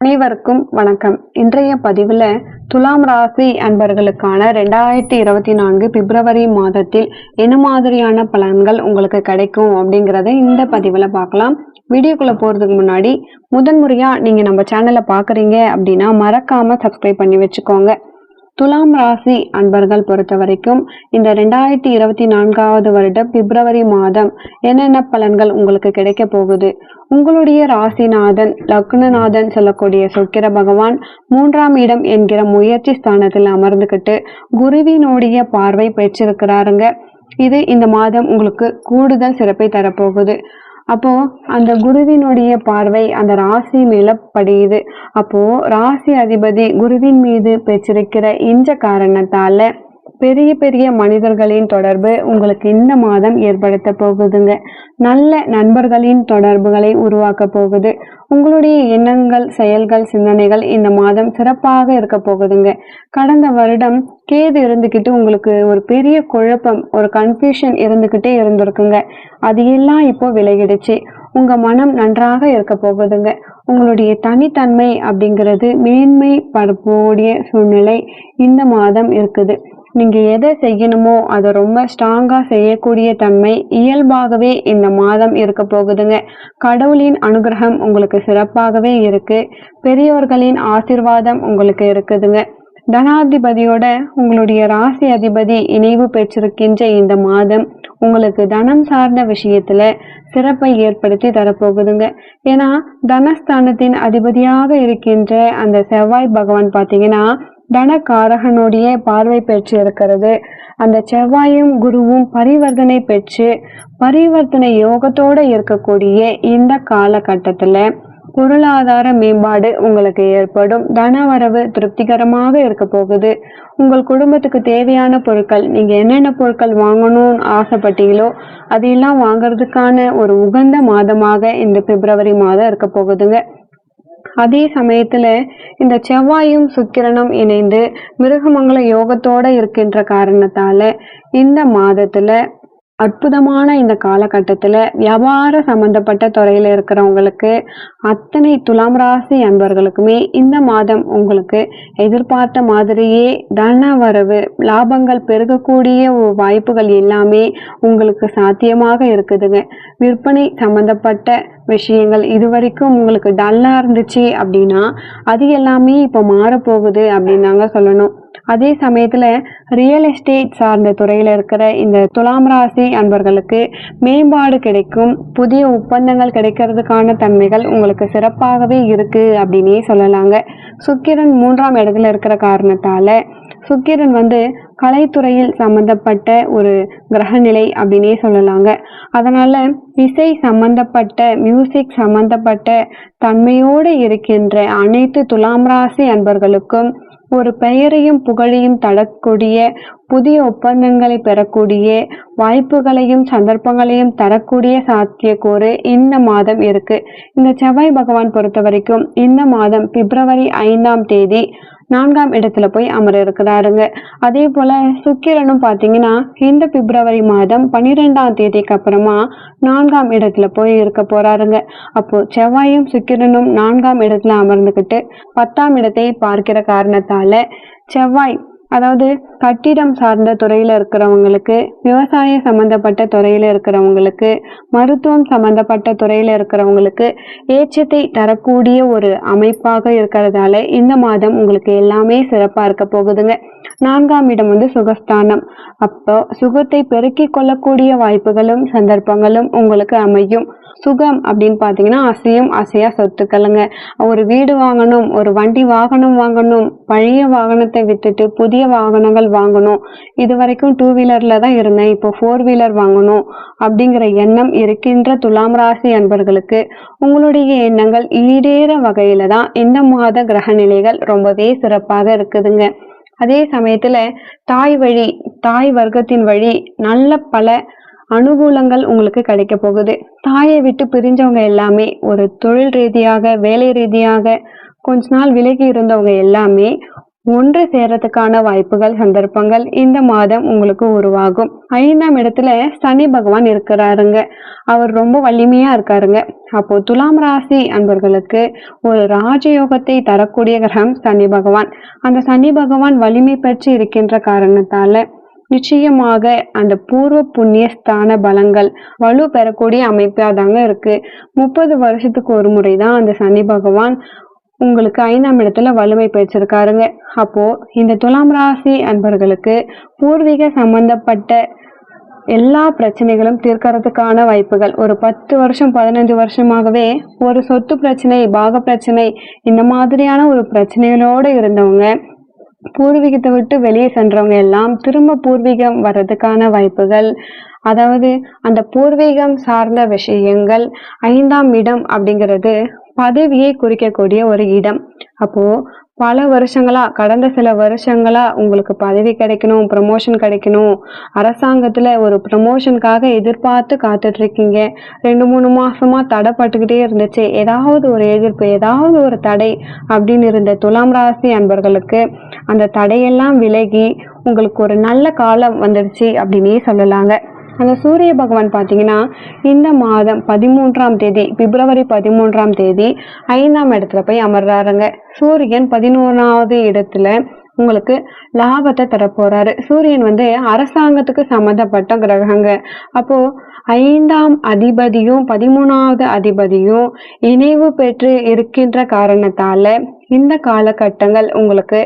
அனைவருக்கும் வணக்கம். இன்றைய பதிவுல துலாம் ராசி அன்பர்களுக்கான 2024 பிப்ரவரி மாதத்தில் என்ன மாதிரியான பலன்கள் உங்களுக்கு கிடைக்கும் அப்படிங்கறத இந்த பதிவுல பார்க்கலாம். வீடியோக்குள்ள போறதுக்கு முன்னாடி முதன்முறையா நீங்க நம்ம சேனலை பாக்குறீங்க அப்படின்னா மறக்காம சப்ஸ்கிரைப் பண்ணி வச்சுக்கோங்க. துலாம் ராசி அன்பர்கள் பொறுத்த வரைக்கும் இந்த 2024வது வருட பிப்ரவரி மாதம் என்னென்ன பலன்கள் உங்களுக்கு கிடைக்க போகுது? உங்களுடைய ராசிநாதன் லக்னநாதன் சொல்லக்கூடிய சுக்கிர பகவான் 3ஆம் இடம் என்கிற முயற்சி ஸ்தானத்தில் அமர்ந்துகிட்டு குருவினுடைய பார்வை பெற்றிருக்கிறாருங்க. இது இந்த மாதம் உங்களுக்கு கூடுதல் சிறப்பை தரப்போகுது. அப்போ அந்த குருவினுடைய பார்வை அந்த ராசி மேல படியுது. அப்போ ராசி அதிபதி குருவின் மீது பெற்றிருக்கிற இந்த காரணத்தால பெரிய பெரிய மனிதர்களின் தொடர்பு உங்களுக்கு இந்த மாதம் ஏற்படுத்த போகுதுங்க. நல்ல நண்பர்களின் தொடர்புகளை உருவாக்க போகுது. உங்களுடைய எண்ணங்கள், செயல்கள், சிந்தனைகள் இந்த மாதம் சிறப்பாக இருக்க போகுதுங்க. கடந்த வருடம் கேது இருந்துகிட்டு உங்களுக்கு ஒரு பெரிய குழப்பம், ஒரு கன்ஃபியூஷன் இருந்துகிட்டே இருந்திருக்குங்க. அது எல்லாம் இப்போ விலகிடுச்சு. உங்க மனம் நன்றாக இருக்க போகுதுங்க. உங்களுடைய தனித்தன்மை அப்படிங்கிறது மேன்மை படக்கூடிய சூழ்நிலை இந்த மாதம் இருக்குது. நீங்க எதை செய்யணுமோ அதை ரொம்ப ஸ்ட்ராங்கா செய்யக்கூடிய தன்மை இயல்பாகவே இந்த மாதம் இருக்க போகுதுங்க. கடவுளின் அனுகிரகம் உங்களுக்கு சிறப்பாகவே இருக்கு. பெரியோர்களின் ஆசீர்வாதம் உங்களுக்கு இருக்குதுங்க. தனாதிபதியோட உங்களுடைய ராசி அதிபதி இணைவு பெற்றிருக்கின்ற இந்த மாதம் உங்களுக்கு தனம் சார்ந்த விஷயத்துல சிறப்பை ஏற்படுத்தி தரப்போகுதுங்க. ஏன்னா தனஸ்தானத்தின் அதிபதியாக இருக்கின்ற அந்த செவ்வாய் பகவான் பாத்தீங்கன்னா தனகாரகனுடைய பார்வை பெற்று இருக்கிறது. அந்த செவ்வாயும் குருவும் பரிவர்த்தனை பெற்று பரிவர்த்தனை யோகத்தோட இருக்கக்கூடிய இந்த காலகட்டத்துல பொருளாதார மேம்பாடு உங்களுக்கு ஏற்படும். தனவரவு திருப்திகரமாக இருக்க போகுது. உங்கள் குடும்பத்துக்கு தேவையான பொருட்கள், நீங்க என்னென்ன பொருட்கள் வாங்கணும்னு ஆசைப்பட்டீங்களோ அதையெல்லாம் வாங்கறதுக்கான ஒரு உகந்த மாதமாக இந்த பிப்ரவரி மாதம் இருக்க போகுதுங்க. அதே சமயத்துல இந்த செவ்வாயும் சுக்கிரனும் இணைந்து மிருகமங்கல யோகத்தோட இருக்கின்ற காரணத்தால இந்த மாதத்துல அற்புதமான இந்த காலகட்டத்துல வியாபார சம்பந்தப்பட்ட துறையில இருக்கிறவங்களுக்கு அத்தனை துலாம் ராசி அன்பர்களுக்குமே இந்த மாதம் உங்களுக்கு எதிர்பார்த்த மாதிரியே தன வரவு, லாபங்கள் பெருகக்கூடிய வாய்ப்புகள் எல்லாமே உங்களுக்கு சாத்தியமாக இருக்குதுங்க. விற்பனை சம்பந்தப்பட்ட விஷயங்கள் இதுவரைக்கும் உங்களுக்கு டல்லா இருந்துச்சு அப்படின்னா அது எல்லாமே இப்ப மாறப்போகுது அப்படின்னு தாங்க சொல்லணும். அதே சமயத்துல ரியல் எஸ்டேட் சார்ந்த துறையில இருக்கிற இந்த துலாம் ராசி அன்பர்களுக்கு மேம்பாடு கிடைக்கும். புதிய ஒப்பந்தங்கள் கிடைக்கிறதுக்கான தன்மைகள் உங்களுக்கு சிறப்பாகவே இருக்கு அப்படின்னே சொல்லலாங்க. சுக்கிரன் 3ஆம் இடத்துல இருக்கிற காரணத்தால சுக்கிரன் கலைத்துறையில் சம்பந்தப்பட்ட ஒரு கிரகநிலை அப்படின்னே சொல்லலாங்க. அதனால இசை சம்பந்தப்பட்ட மியூசிக் சம்பந்தப்பட்ட தன்மையோடு இருக்கின்ற அனைத்து துலாம் ராசி அன்பர்களுக்கும் ஒரு பெயரையும் புகழையும் தரக்கூடிய புதிய ஒப்பந்தங்களை பெறக்கூடிய வாய்ப்புகளையும் சந்தர்ப்பங்களையும் தரக்கூடிய சாத்தியக்கூறு இந்த மாதம் இருக்கு. இந்த செவ்வாய் பகவான் பொறுத்த வரைக்கும் இந்த மாதம் பிப்ரவரி 5ஆம் தேதி 4ஆம் இடத்துல போய் அமர இருக்கிறாருங்க. அதே போல சுக்கிரனும் பாத்தீங்கன்னா இந்த பிப்ரவரி மாதம் 12ஆம் தேதிக்கு அப்புறமா 4ஆம் இடத்துல போய் இருக்க போறாருங்க. அப்போ செவ்வாயும் சுக்கிரனும் 4ஆம் இடத்துல அமர்ந்துகிட்டு 10ஆம் இடத்தை பார்க்கிற காரணத்தால செவ்வாய், அதாவது கட்டிடம் சார்ந்த துறையில இருக்கிறவங்களுக்கு, விவசாய சம்பந்தப்பட்ட துறையில இருக்கிறவங்களுக்கு, மருத்துவம் சம்பந்தப்பட்ட துறையில இருக்கிறவங்களுக்கு ஏற்றத்தை தரக்கூடிய ஒரு அமைப்பாக இருக்கிறதால இந்த மாதம் உங்களுக்கு எல்லாமே சிறப்பா இருக்க போகுதுங்க. 4ஆம் இடம் சுகஸ்தானம். அப்போ சுகத்தை பெருக்கிக் கொள்ளக்கூடிய வாய்ப்புகளும் சந்தர்ப்பங்களும் உங்களுக்கு அமையும். சுகம் அப்படின்னு பாத்தீங்கன்னா அசையும் அசையா சொத்துக்களுங்க. ஒரு வீடு வாங்கணும், ஒரு வண்டி வாகனம் வாங்கணும், பழைய வாகனத்தை விட்டுட்டு புதிய வாகனங்கள் வாங்கணும், இது வரைக்கும் 2 வீலர்ல தான் இருந்தேன், இப்போ 4 வீலர் வாங்கணும் அப்படிங்கிற எண்ணம் இருக்கின்ற துலாம் ராசி அன்பர்களுக்கு உங்களுடைய எண்ணங்கள் ஈடேற வகையில தான் இந்த மாத கிரக நிலைகள் ரொம்பவே சிறப்பாக இருக்குதுங்க. அதே சமயத்துல தாய் வர்க்கத்தின் வழி நல்ல பல அனுகூலங்கள் உங்களுக்கு கிடைக்க போகுது. தாயை விட்டு பிரிஞ்சவங்க எல்லாமே, ஒரு தொழில் ரீதியாக வேலை ரீதியாக கொஞ்ச நாள் விலகி இருந்தவங்க எல்லாமே ஒன்று சேரத்துக்கான வாய்ப்புகள் சந்தர்ப்பங்கள் இந்த மாதம் உங்களுக்கு உருவாகும். 5ஆம் இடத்துல சனி பகவான் இருக்கிறாருங்க. அவர் ரொம்ப வலிமையா இருக்காருங்க. அப்போ துலாம் ராசி அன்பர்களுக்கு ஒரு ராஜயோகத்தை தரக்கூடிய கிரகம் சனி பகவான். அந்த சனி பகவான் வலிமை பெற்று இருக்கின்ற காரணத்தால நிச்சயமாக அந்த பூர்வ புண்ணிய ஸ்தான பலங்கள் வலு பெறக்கூடிய அமைப்பா தாங்க இருக்கு. 30 வருஷத்துக்கு ஒரு முறைதான் அந்த சனி பகவான் உங்களுக்கு 5ஆம் இடத்துல வலிமை பெற்றிருக்காருங்க. அப்போ இந்த துலாம் ராசி அன்பர்களுக்கு பூர்வீக சம்பந்தப்பட்ட எல்லா பிரச்சனைகளும் தீர்க்கறதுக்கான வாய்ப்புகள் ஒரு 10 வருஷம் 15 வருஷமாகவே ஒரு சொத்து பிரச்சனை, பாக பிரச்சனை, இந்த மாதிரியான ஒரு பிரச்சனைகளோடு இருந்தவங்க, பூர்வீகத்தை விட்டு வெளியே சென்றவங்க எல்லாம் திரும்ப பூர்வீகம் வர்றதுக்கான வாய்ப்புகள், அதாவது அந்த பூர்வீகம் சார்ந்த விஷயங்கள். 5ஆம் இடம் அப்படிங்கிறது பதவியை குறிக்கக்கூடிய ஒரு இடம். அப்போ பல வருஷங்களா, கடந்த சில வருஷங்களா உங்களுக்கு பதவி கிடைக்கணும், ப்ரமோஷன் கிடைக்கணும், அரசாங்கத்துல ஒரு ப்ரமோஷனுக்காக எதிர்பார்த்து காத்துட்டு இருக்கீங்க. 2-3 மாசமா தடைப்பட்டுக்கிட்டே இருந்துச்சு. ஏதாவது ஒரு எதிர்ப்பு, ஏதாவது ஒரு தடை அப்படின்னு இருந்த துலாம் ராசி அன்பர்களுக்கு அந்த தடையெல்லாம் விலகி உங்களுக்கு ஒரு நல்ல காலம் வந்துடுச்சு அப்படின்னே சொல்லலாங்க. அந்த சூரிய பகவான் பார்த்தீங்கன்னா இந்த மாதம் 13ஆம் தேதி, பிப்ரவரி 13ஆம் தேதி 5ஆம் இடத்துல போய் அமர்றாருங்க. சூரியன் 11ஆவது இடத்துல உங்களுக்கு லாபத்தை தரப்போறாரு. சூரியன் அரசாங்கத்துக்கு சம்மந்தப்பட்ட கிரகங்க. அப்போ 5ஆம் அதிபதியும் 13ஆவது அதிபதியும் இணைவு பெற்று இருக்கின்ற காரணத்தால இந்த காலகட்டங்கள் உங்களுக்கு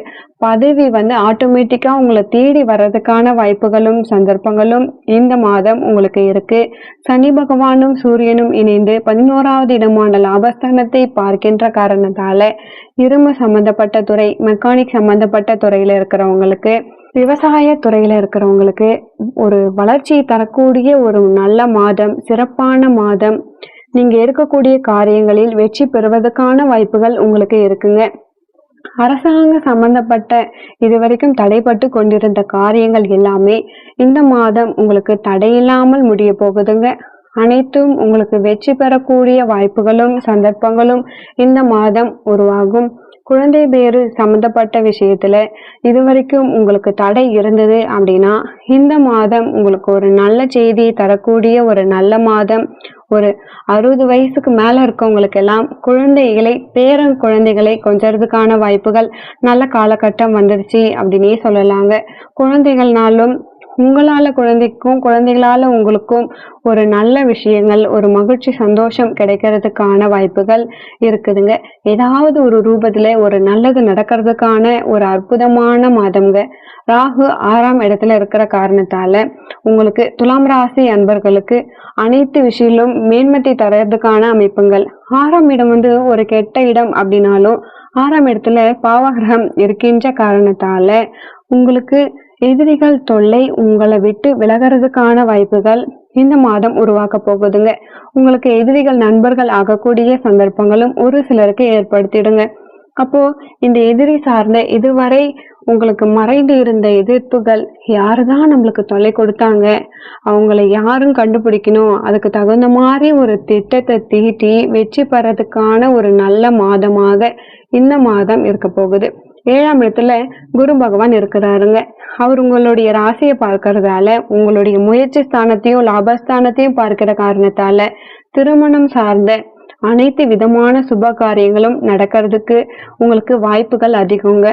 பதவி ஆட்டோமேட்டிக்கா உங்களை தேடி வர்றதுக்கான வாய்ப்புகளும் சந்தர்ப்பங்களும் இந்த மாதம் உங்களுக்கு இருக்கு. சனி பகவானும் சூரியனும் இணைந்து 11ஆவது இடமான லாபஸ்தானத்தை பார்க்கின்ற காரணத்தால இரும்பு சம்பந்தப்பட்ட துறை, மெக்கானிக் சம்பந்தப்பட்ட துறையில இருக்கிறவங்களுக்கு, விவசாய துறையில இருக்கிறவங்களுக்கு ஒரு வளர்ச்சி தரக்கூடிய ஒரு நல்ல மாதம், சிறப்பான மாதம். நீங்க இருக்கக்கூடிய காரியங்களில் வெற்றி பெறுவதற்கான வாய்ப்புகள் உங்களுக்கு இருக்குங்க. அரசாங்க சம்பந்தப்பட்ட இதுவரைக்கும் தடைப்பட்டு கொண்டிருந்த காரியங்கள் எல்லாமே இந்த மாதம் உங்களுக்கு தடையில்லாமல் முடிய போகுதுங்க. அனைத்தும் உங்களுக்கு வெற்றி பெறக்கூடிய வாய்ப்புகளும் சந்தர்ப்பங்களும் இந்த மாதம் உருவாகும். குழந்தை பேரு சம்பந்தப்பட்ட விஷயத்துல இதுவரைக்கும் உங்களுக்கு தடை இருந்தது அப்படின்னா இந்த மாதம் உங்களுக்கு ஒரு நல்ல செய்தியை தரக்கூடிய ஒரு நல்ல மாதம். ஒரு 60 வயசுக்கு மேல இருக்கவங்களுக்கு எல்லாம் குழந்தைகளை, பேரன் குழந்தைகளை கொஞ்சறதுக்கான வாய்ப்புகள் நல்ல காலகட்டம் வந்துடுச்சு அப்படின்னே சொல்லலாங்க. குழந்தைகள்னாலும் உங்களால குழந்தைக்கும், குழந்தைகளால உங்களுக்கும் ஒரு நல்ல விஷயங்கள், ஒரு மகிழ்ச்சி, சந்தோஷம் கிடைக்கிறதுக்கான வாய்ப்புகள் இருக்குதுங்க. ஏதாவது ஒரு ரூபத்துல ஒரு நல்லது நடக்கிறதுக்கான ஒரு அற்புதமான மாதம்ங்க. ராகு 6ஆம் இடத்துல இருக்கிற காரணத்தால உங்களுக்கு துலாம் ராசி அன்பர்களுக்கு அனைத்து விஷயங்களும் மேன்மத்தை தரதுக்கான அமைப்புகள். 6ஆம் இடம் ஒரு கெட்ட இடம் அப்படின்னாலும் 6ஆம் இடத்துல பாவகிரகம் இருக்கின்ற காரணத்தால உங்களுக்கு எதிரிகள் தொல்லை உங்களை விட்டு விலகிறதுக்கான வாய்ப்புகள் இந்த மாதம் உருவாக்க போகுதுங்க. உங்களுக்கு எதிரிகள் நண்பர்கள் ஆகக்கூடிய சந்தர்ப்பங்களும் ஒரு சிலருக்கு ஏற்படுத்திடுங்க. அப்போ இந்த எதிரி சார்ந்த இதுவரை உங்களுக்கு மறைந்து இருந்த எதிர்ப்புகள், யாருதான் நம்மளுக்கு தொல்லை கொடுத்தாங்க, அவங்களை யாரும் கண்டுபிடிக்கணும், அதுக்கு தகுந்த மாதிரி ஒரு திட்டத்தை தீட்டி வெற்றி பெறதுக்கான ஒரு நல்ல மாதமாக இந்த மாதம் இருக்க போகுது. 7ஆம் இடத்துல குரு பகவான் இருக்கிறாருங்க. அவர் உங்களுடைய ராசியை பார்க்கறதால உங்களுடைய முயற்சி ஸ்தானத்தையும் லாபஸ்தானத்தையும் பார்க்கிற காரணத்தால திருமணம் சார்ந்த அனைத்து விதமான சுப காரியங்களும் நடக்கிறதுக்கு உங்களுக்கு வாய்ப்புகள் அதிகங்க.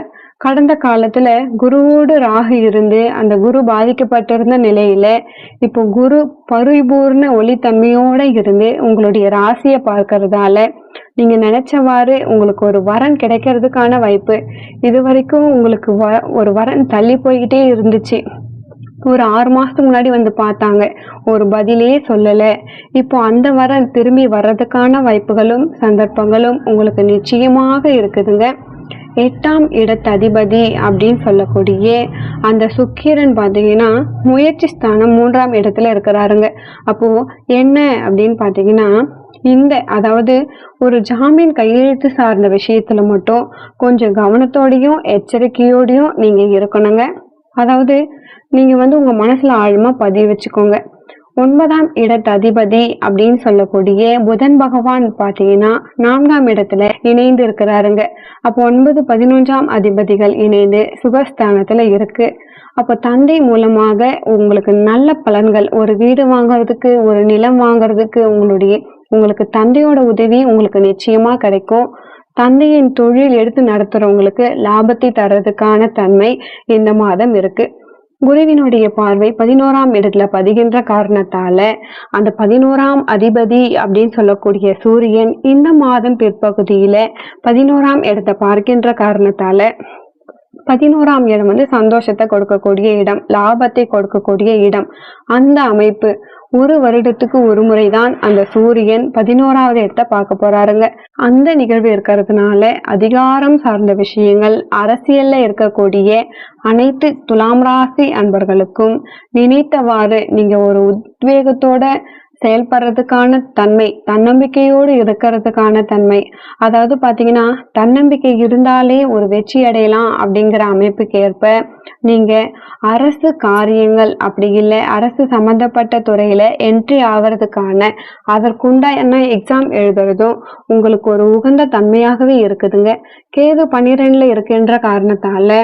கடந்த காலத்துல குருவோடு ராகு இருந்து அந்த குரு பாதிக்கப்பட்டிருந்த நிலையில இப்போ குரு பரிபூர்ண ஒளித்தன்மையோட இருந்து உங்களுடைய ராசியை பார்க்கறதால நீங்க நினைச்சவாறு உங்களுக்கு ஒரு வரன் கிடைக்கிறதுக்கான வாய்ப்பு. இது வரைக்கும் உங்களுக்கு ஒரு வரன் தள்ளி போய்கிட்டே இருந்துச்சு. ஒரு 6 மாசத்துக்கு முன்னாடி பார்த்தாங்க, ஒரு பதிலே சொல்லல. இப்போ அந்த வரன் திரும்பி வர்றதுக்கான வாய்ப்புகளும் சந்தர்ப்பங்களும் உங்களுக்கு நிச்சயமாக இருக்குதுங்க. 8ஆம் இடத்து அதிபதி அப்படின்னு சொல்லக்கூடிய அந்த சுக்கிரன் பார்த்தீங்கன்னா முயற்சி ஸ்தானம் 3ஆம் இடத்துல இருக்கிறாருங்க. அப்போ என்ன அப்படின்னு பார்த்தீங்கன்னா அதாவது ஒரு ஜாமீன் கையெழுத்து சார்ந்த விஷயத்துல மட்டும் கொஞ்சம் கவனத்தோடையும் எச்சரிக்கையோடையும் நீங்க இருக்கணுங்க. அதாவது நீங்க உங்க மனசுல ஆழமா பதிய வச்சுக்கோங்க. 9ஆம் இடத்து அதிபதி அப்படின்னு சொல்லக்கூடிய புதன் பகவான் பாத்தீங்கன்னா 4ஆம் இடத்துல இணைந்து இருக்கிறாருங்க. அப்போ 9, 11ஆம் அதிபதிகள் இணைந்து சுகஸ்தானத்துல இருக்கு. அப்ப தந்தை மூலமாக உங்களுக்கு நல்ல பலன்கள், ஒரு வீடு வாங்குறதுக்கு, ஒரு நிலம் வாங்குறதுக்கு உங்களுக்கு தந்தையோட உதவி உங்களுக்கு நிச்சயமா கிடைக்கும். தந்தையின் தொழில் எடுத்து நடத்துறவங்களுக்கு லாபத்தை தர்றதுக்கான தன்மை இந்த மாதம் இருக்கு. குருவினுடைய பார்வை 11ஆம் இடத்துல பதிகின்ற காரணத்தால அந்த 11ஆம் அதிபதி அப்படின்னு சொல்லக்கூடிய சூரியன் இந்த மாதம் பிற்பகுதியில 11ஆம் இடத்தை பார்க்கின்ற காரணத்தால 11ஆம் இடம் சந்தோஷத்தை கொடுக்கக்கூடிய இடம், லாபத்தை கொடுக்கக்கூடிய இடம். அந்த அமைப்பு ஒரு வருடத்துக்கு ஒரு முறைதான் அந்த சூரியன் 11ஆவது இடத்தை பார்க்க போறாருங்க. அந்த நிகழ்வு இருக்கிறதுனால அதிகாரம் சார்ந்த விஷயங்கள், அரசியல்ல இருக்கக்கூடிய அனைத்து துலாம் ராசி அன்பர்களுக்கும் நினைத்தவாறு நீங்க ஒரு உத்வேகத்தோட செயல்படுறதுக்கான தன்மை, தன்னம்பிக்கையோடு இருக்கிறதுக்கான தன்மை. அதாவது பாத்தீங்கன்னா தன்னம்பிக்கை இருந்தாலே ஒரு வெற்றி அடையலாம் அப்படிங்கிற அமைப்புக்கு ஏற்ப நீங்க அரசு காரியங்கள் அப்படி இல்லை அரசு சம்பந்தப்பட்ட துறையில என்ட்ரி ஆகிறதுக்கான அதற்குண்டான எக்ஸாம் எழுதுறதும் உங்களுக்கு ஒரு உகந்த தன்மையாகவே இருக்குதுங்க. கேது 12ல இருக்கின்ற காரணத்தால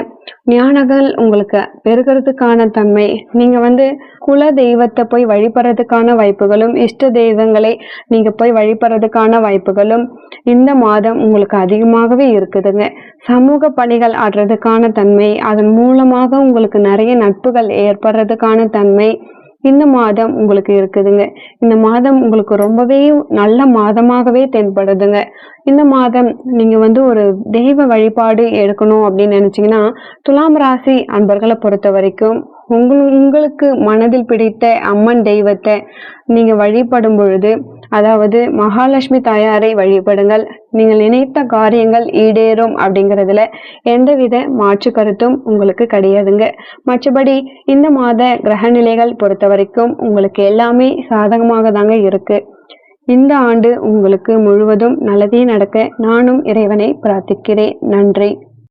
ஞானங்கள் உங்களுக்கு பெருகிறதுக்கான தன்மை. நீங்க குல தெய்வத்தை போய் வழிபடுறதுக்கான வாய்ப்புகளும், இஷ்ட தெய்வங்களை நீங்க போய் வழிபடுறதுக்கான வாய்ப்புகளும் இந்த மாதம் உங்களுக்கு அதிகமாகவே இருக்குதுங்க. சமூக பணிகள் ஆடுறதுக்கான தன்மை, அதன் மூலமாக உங்களுக்கு நிறைய நட்புகள் ஏற்படுறதுக்கான தன்மை இந்த மாதம் உங்களுக்கு இருக்குதுங்க. இந்த மாதம் உங்களுக்கு ரொம்பவே நல்ல மாதமாகவே தென்படுதுங்க. இந்த மாதம் நீங்க ஒரு தெய்வ வழிபாடு எடுக்கணும் அப்படின்னு நினைச்சீங்கன்னா துலாம் ராசி அன்பர்களை பொறுத்த வரைக்கும் உங்களுக்கு மனதில் பிடித்த அம்மன் தெய்வத்தை நீங்க வழிபடும் பொழுது, அதாவது மகாலட்சுமி தாயாரை வழிபடுங்கள். நீங்கள் நினைத்த காரியங்கள் ஈடேறும் அப்படிங்கிறதுல எந்தவித மாற்று கருத்தும் உங்களுக்கு கிடையாதுங்க. மற்றபடி இந்த மாத கிரக நிலைகள் பொறுத்த வரைக்கும் உங்களுக்கு எல்லாமே சாதகமாக தாங்க இருக்கு. இந்த ஆண்டு உங்களுக்கு முழுவதும் நல்லதே நடக்க நானும் இறைவனை பிரார்த்திக்கிறேன். நன்றி.